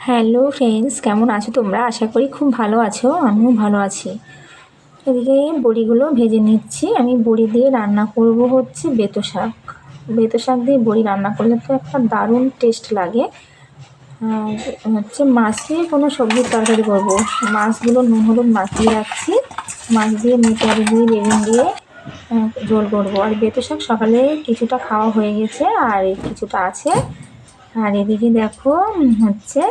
Hello friends, কেমন আছো তোমরা? আশা করি খুব ভালো আছো। আমিও ভালো আছি। এদিকে বড়িগুলো ভেজে নিচ্ছি। আমি বড়ি দিয়ে রান্না করব হচ্ছে বেতো শাক। বেতো শাক দিয়ে বড়ি রান্না করলে তো একটা দারুণ টেস্ট লাগে। আর হচ্ছে মাছ দিয়ে কোনো সবজির তরকারি করবো। মাছগুলো নুন হলুদ মাখিয়ে রাখছি। মাছ দিয়ে মেটে দিয়ে বেগুন দিয়ে ঝোল করবো। আর বেতো শাক সকালে কিছুটা খাওয়া হয়ে গেছে, আর কিছুটা আছে। আর এদিকে দেখো হচ্ছে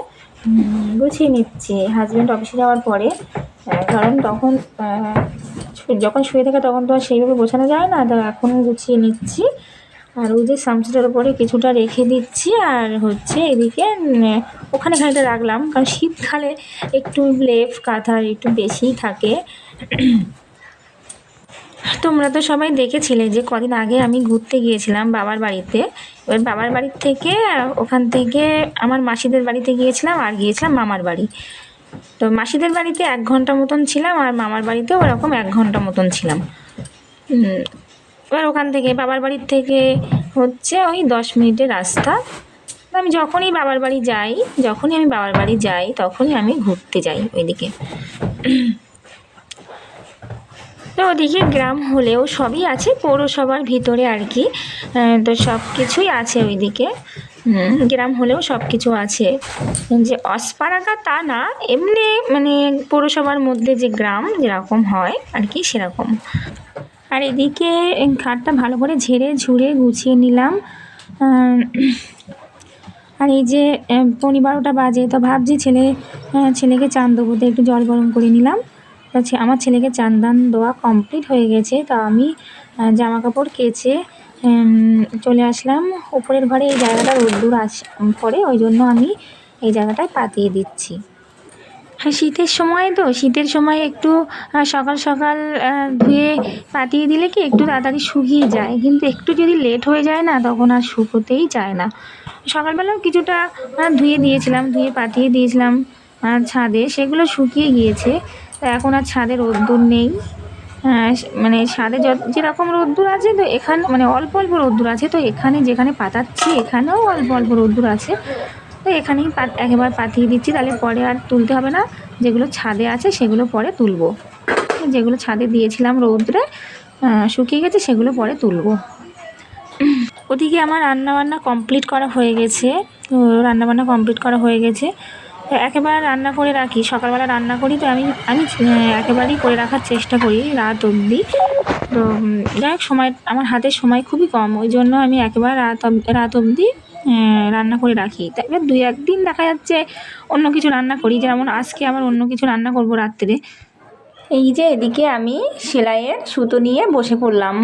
গুছিয়ে নিচ্ছি হাজব্যান্ড অফিসে যাওয়ার পরে। কারণ তখন যখন শুয়ে থাকে তখন তো আর সেইভাবে গোছানো যায় না, তো এখন গুছিয়ে নিচ্ছি। আর ওই যে সামসেটার উপরে কিছুটা রেখে দিচ্ছি। আর হচ্ছে এদিকে ওখানে খানিকটা রাখলাম, কারণ শীতকালে একটু লেপ কাঁথার একটু বেশিই থাকে। তোমরা তো সবাই দেখেছিলে যে কদিন আগে আমি ঘুরতে গিয়েছিলাম বাবার বাড়িতে। এবার বাবার বাড়ির থেকে ওখান থেকে আমার মাসিদের বাড়িতে গিয়েছিলাম, আর গিয়েছিলাম মামার বাড়ি। তো মাসিদের বাড়িতে 1 ঘন্টা মতন ছিলাম, আর মামার বাড়িতে ওরকম 1 ঘন্টা মতন ছিলাম। এবার ওখান থেকে বাবার বাড়ির থেকে হচ্ছে ওই 10 মিনিটের রাস্তা। আমি যখনই আমি বাবার বাড়ি যাই তখনই আমি ঘুরতে যাই ওইদিকে। তো ওদিকে গ্রাম হলেও সবই আছে পৌরসভার ভিতরে আর কি। তো সব কিছুই আছে ওইদিকে। গ্রাম হলেও সব কিছু আছে, যে অস্পারাগা তা না, এমনি মানে পৌরসভার মধ্যে যে গ্রাম যেরকম হয় আর কি সেরকম। আর এদিকে খাটটা ভালো করে ঝেড়ে ঝুড়ে গুছিয়ে নিলাম। আর এই যে 12:15 বাজে, তো ভাবছি ছেলেকে চান দেবো, তো একটু জল গরম করে নিলাম। আমার ছেলেকে চান দান দেওয়া কমপ্লিট হয়ে গেছে। তো আমি জামা কাপড় কেচে চলে আসলাম উপরের ঘরে। এই জায়গাটা রোদ্দুর পড়ে, ওই জন্য আমি এই জায়গাটায় পাতিয়ে দিচ্ছি। হ্যাঁ, শীতের সময় একটু সকাল সকাল ধুয়ে পাতিয়ে দিলে কি একটু তাড়াতাড়ি শুকিয়ে যায়, কিন্তু একটু যদি লেট হয়ে যায় না তখন আর শুকোতেই চায় না। সকালবেলাও কিছুটা ধুয়ে পাতিয়ে দিয়েছিলাম ছাদে, সেগুলো শুকিয়ে গিয়েছে। তো এখন আর ছাদে রোদ্দুর নেই। মানে ছাদে যেরকম রোদ্দুর আছে, তো এখানে মানে অল্প অল্প রোদ্দুর আছে। তো এখানে যেখানে পাতাচ্ছি এখানেও অল্প অল্প রোদ্দুর আছে। তো এখানেই একেবারে পাতিয়ে দিচ্ছি, তাহলে পরে আর তুলতে হবে না। যেগুলো ছাদে আছে সেগুলো পরে তুলবো। যেগুলো ছাদে দিয়েছিলাম রৌদ্রে শুকিয়ে গেছে, সেগুলো পরে তুলবো। ওদিকে আমার রান্নাবান্না কমপ্লিট করা হয়ে গেছে। তো একেবারে রান্না করে রাখি, সকালবেলা রান্না করি, তো আমি আমি একেবারেই করে রাখার চেষ্টা করি রাত অবধি। তো যাই হোক, আমার হাতে সময় খুবই কম, ওই জন্য আমি একেবারে রাত অবধি রান্না করে রাখি। তারপরে 2-1 দিন দেখা যাচ্ছে অন্য কিছু রান্না করি, যেমন আজকে আবার অন্য কিছু রান্না করব রাত্রে। এই যে এদিকে আমি সেলাইয়ের সুতো নিয়ে বসে পড়লাম।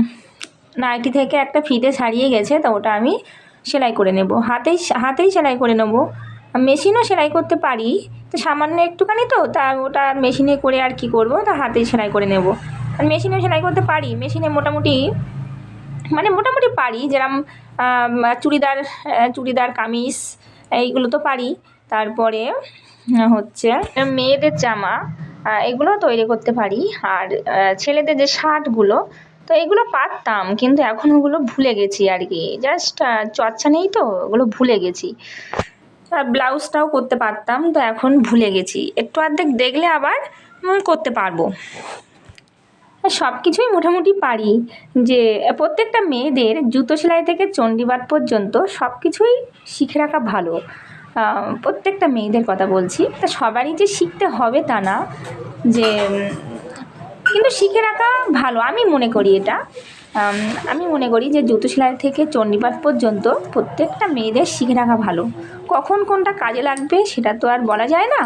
নাইটি থেকে একটা ফিতে ছাড়িয়ে গেছে, তো ওটা আমি সেলাই করে নেব। হাতেই সেলাই করে নেব। মেশিনও সেলাই করতে পারি, তো সামান্য একটুখানি, তো তা ওটা মেশিনে করে আর কি করব, তা হাতেই সেলাই করে নেব। আর মেশিনেও সেলাই করতে পারি, মেশিনে মোটামুটি পারি, যেরকম চুড়িদার কামিজ এইগুলো তো পারি। তারপরে হচ্ছে মেয়েদের জামা, এগুলো তৈরি করতে পারি। আর ছেলেদের যে শার্টগুলো, তো এগুলো পারতাম, কিন্তু এখন ওগুলো ভুলে গেছি আর কি। জাস্ট চর্চা নেই, তো ওগুলো ভুলে গেছি। আর ব্লাউজটাও করতে পারতাম, তো এখন ভুলে গেছি। একটু অর্ধেক দেখলে আবার করতে পারবো। সব কিছুই মোটামুটি পারি। যে প্রত্যেকটা মেয়েদের জুতো সেলাই থেকে চণ্ডীপাঠ পর্যন্ত সব কিছুই শিখে রাখা ভালো। প্রত্যেকটা মেয়েদের কথা বলছি, তা সবারই যে শিখতে হবে তা না, যে কিন্তু শিখে রাখা ভালো আমি মনে করি। আমি মনে করি যে জুতো সেলাই থেকে চণ্ডীপাঠ পর্যন্ত প্রত্যেকটা মেয়েদের শিখে রাখা ভালো। কখন কোনটা কাজে লাগবে সেটা তো আর বলা যায় না,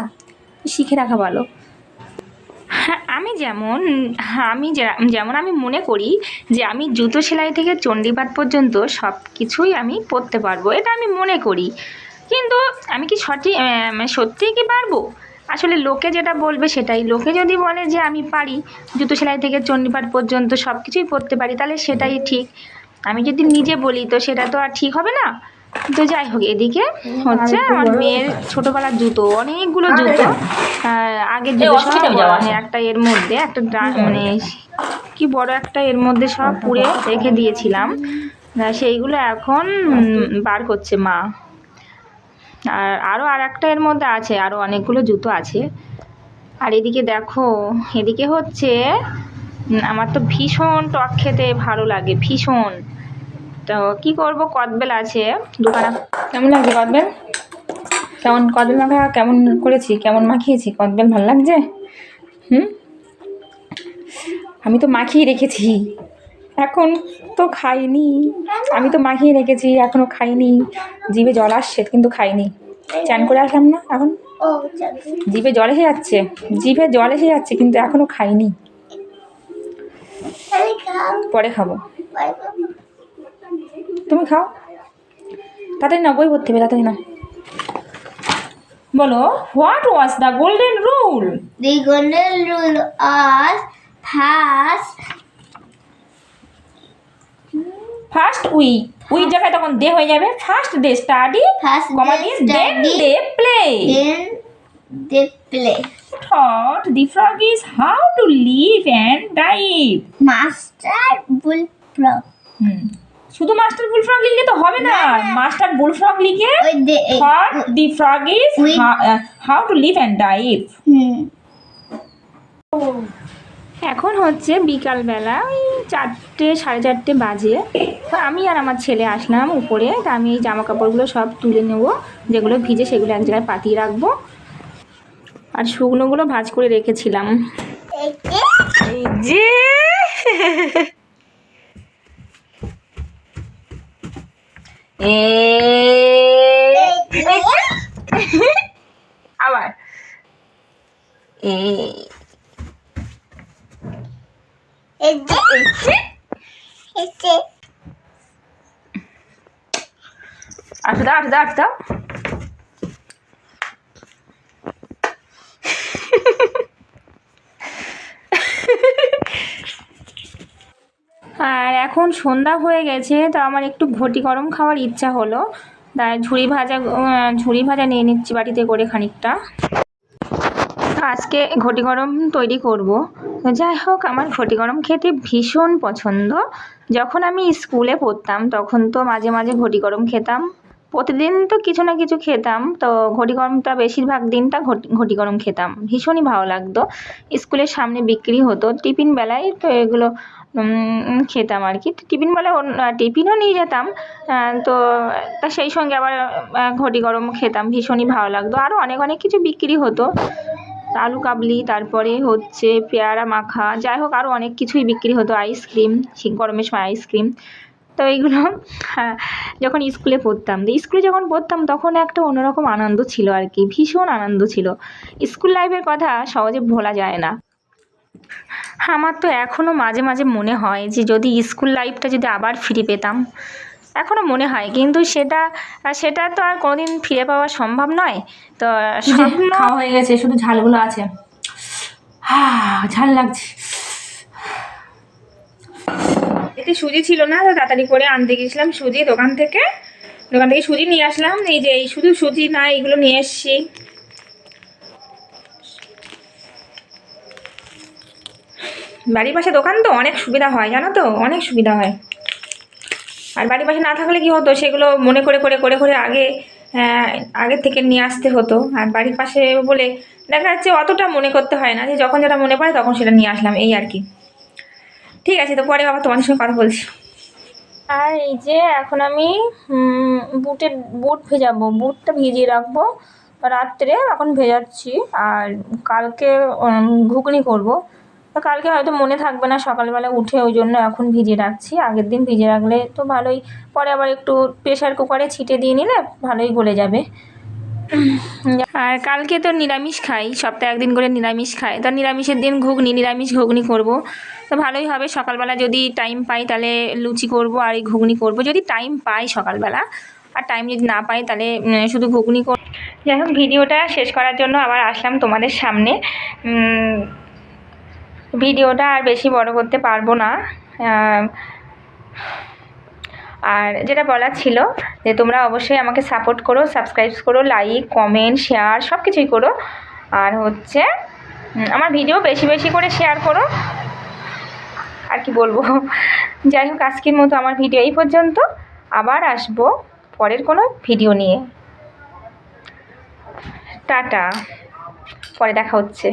শিখে রাখা ভালো। হ্যাঁ, আমি মনে করি যে আমি জুতো সেলাই থেকে চণ্ডীপাঠ পর্যন্ত সব কিছুই আমি পরতে পারবো, এটা আমি মনে করি। কিন্তু আমি কি সত্যিই কি পারবো? আসলে লোকে যেটা বলবে সেটাই। লোকে যদি বলে যে আমি পারি, জুতো সেলাই থেকে চণ্ডীপাঠ পর্যন্ত সব কিছুই পরতে পারি, তাহলে সেটাই ঠিক। আমি যদি নিজে বলি তো সেটা তো আর ঠিক হবে না। তো যাই হোক, এদিকে হচ্ছে আমার মেয়ের ছোটোবেলার জুতো, অনেকগুলো জুতো, আগের জুতো সব একটা এর মধ্যে একটা মানে কি বড় একটা এর মধ্যে সব পুড়ে রেখে দিয়েছিলাম। সেইগুলো এখন বার করছে মা। আর আরও একটা এর মধ্যে আছে, আরও অনেকগুলো জুতো আছে। আর এদিকে দেখো, এদিকে হচ্ছে আমার তো ভীষণ টক খেতে ভালো লাগে, ভীষণ। তো কি করব, কদবেল আছে দোকানে। কেমন লাগছে কদবেল? কেমন কদবেল মাখা কেমন করেছি, কেমন মাখিয়েছি? কদবেল ভালো লাগছে? আমি তো মাখিয়ে রেখেছি, এখন তো খাইনি। আমি তো মাখিয়ে রেখেছি, এখনো খাইনি। জিভে জল আসছে কিন্তু খাইনি। চান করে আসলাম না, এখন জিভে জল এসে যাচ্ছে, জিভে জল এসে যাচ্ছে, কিন্তু এখনো খাইনি। পরে খাবো, তুমি খাও। তাড়াতাড়ি না, বই পড়তে হবে, তাড়াতাড়ি না। বলো, what was the golden rule? The golden rule was first we জায়গায় তখন দে হয়ে যাবে। ফার্স্ট দে স্টাডি, কমা দিয়ে দেন they play. then they play. Taught the froggies how to live and dive. Master bullfrog. শুধু মাস্টার বুলফ্রগ লিখলে তো হবে না, মাস্টার বুলফ্রগ লিখে taught the froggies how to live and dive. এখন হচ্ছে বিকালবেলা, ওই 4টে 4:30 বাজে। তো আমি আর আমার ছেলে আসলাম উপরে। তা আমি এই জামা কাপড়গুলো সব তুলে নেব, যেগুলো ভিজে সেগুলো এক জায়গায় পাতিয়ে রাখবো। আর শুকনোগুলো ভাঁজ করে রেখেছিলাম। এই যে আবার আসো। আর এখন সন্ধ্যা হয়ে গেছে, তো আমার একটু ঘটি গরম খাওয়ার ইচ্ছা হলো, তাই ঝুড়ি ভাজা নিয়ে নিচ্ছি বাটিতে করে খানিকটা। আজকে ঘটি গরম তৈরি করব। যাই হোক, আমার ঘটি গরম খেতে ভীষণ পছন্দ। যখন আমি স্কুলে পড়তাম তখন তো মাঝে মাঝে ঘটি গরম খেতাম, প্রতিদিন তো কিছু না কিছু খেতাম। তো ঘটি গরমটা বেশিরভাগ দিনটা ঘটি গরম খেতাম, ভীষণই ভালো লাগতো। স্কুলের সামনে বিক্রি হতো টিফিন বেলায়, তো এগুলো খেতাম আর কি। টিফিন বেলায় টিফিনও নিয়ে যেতাম, তো তা সেই সঙ্গে আবার ঘটি গরম খেতাম, ভীষণই ভালো লাগতো। আরও অনেক কিছু বিক্রি হতো, আলু কাবলি, তারপরে হচ্ছে পেয়ারা মাখা, যাই হোক আরও অনেক কিছুই বিক্রি হতো। আইসক্রিম, গরমের সময় আইসক্রিম। তো এইগুলো যখন স্কুলে পড়তাম তখন একটা অন্যরকম আনন্দ ছিল আর কি, ভীষণ আনন্দ ছিল। স্কুল লাইফের কথা সহজে ভোলা যায় না। আমার তো এখনও মাঝে মাঝে মনে হয় যে যদি স্কুল লাইফটা যদি আবার ফিরে পেতাম, এখনও মনে হয়, কিন্তু সেটা তো আর কোনোদিন ফিরে পাওয়া সম্ভব নয়। তো খাওয়া হয়ে গেছে, শুধু ঝালগুলো আছে। ঝাল লাগছে। এতে সুজি ছিল না, তো তাড়াতাড়ি করে আনতে গেছিলাম সুজি দোকান থেকে সুজি নিয়ে আসলাম। এই যে শুধু সুজি না, এগুলো নিয়ে এসছি। বাড়ির পাশে দোকান তো অনেক সুবিধা হয়, জানো তো, অনেক সুবিধা হয়। আর বাড়ির পাশে না থাকলে কি হতো, সেগুলো মনে করে আগে থেকে নিয়ে আসতে হতো। আর বাড়ির পাশে বলে দেখা যাচ্ছে অতটা মনে করতে হয় না, যে যখন যেটা মনে পড়ে তখন সেটা নিয়ে আসলাম, এই আর কি। ঠিক আছে, তো পরে আবার তোমাদের সঙ্গে কথা বলছি। আর এই যে এখন আমি বুট ভেজাবো, বুটটা ভিজিয়ে রাখবো রাত্রে, এখন ভেজাচ্ছি। আর কালকে ঘুগনি করবো। তো কালকে হয়তো মনে থাকবে না সকালবেলা উঠে, ওই জন্য এখন ভিজিয়ে রাখছি। আগের দিন ভিজিয়ে রাখলে তো ভালোই, পরে আবার একটু প্রেশার কুকারে ছিটে দিয়ে নিলে ভালোই গলে যাবে। আর কালকে তো নিরামিষ খাই, সপ্তাহে একদিন করে নিরামিষ খাই। তা নিরামিষের দিন নিরামিষ ঘুগনি করব। তো ভালোই হবে। সকালবেলা যদি টাইম পাই তাহলে লুচি করব আর এই ঘুগনি করব, যদি টাইম পাই সকালবেলা। আর টাইম যদি না পাই তাহলে শুধু ঘুগনি করব। যাই হোক, ভিডিওটা শেষ করার জন্য আবার আসলাম তোমাদের সামনে। ভিডিওটা আর বেশি বড় করতে পারবো না। আর যেটা বলার ছিল, যে তোমরা অবশ্যই আমাকে সাপোর্ট করো, সাবস্ক্রাইব করো, লাইক কমেন্ট শেয়ার সব কিছুই করো। আর হচ্ছে আমার ভিডিও বেশি করে শেয়ার করো। আর কি বলবো, যাই হোক আজকের মতো আমার ভিডিও এই পর্যন্ত। আবার আসবো পরের কোনো ভিডিও নিয়ে। টাটা, পরে দেখা হচ্ছে।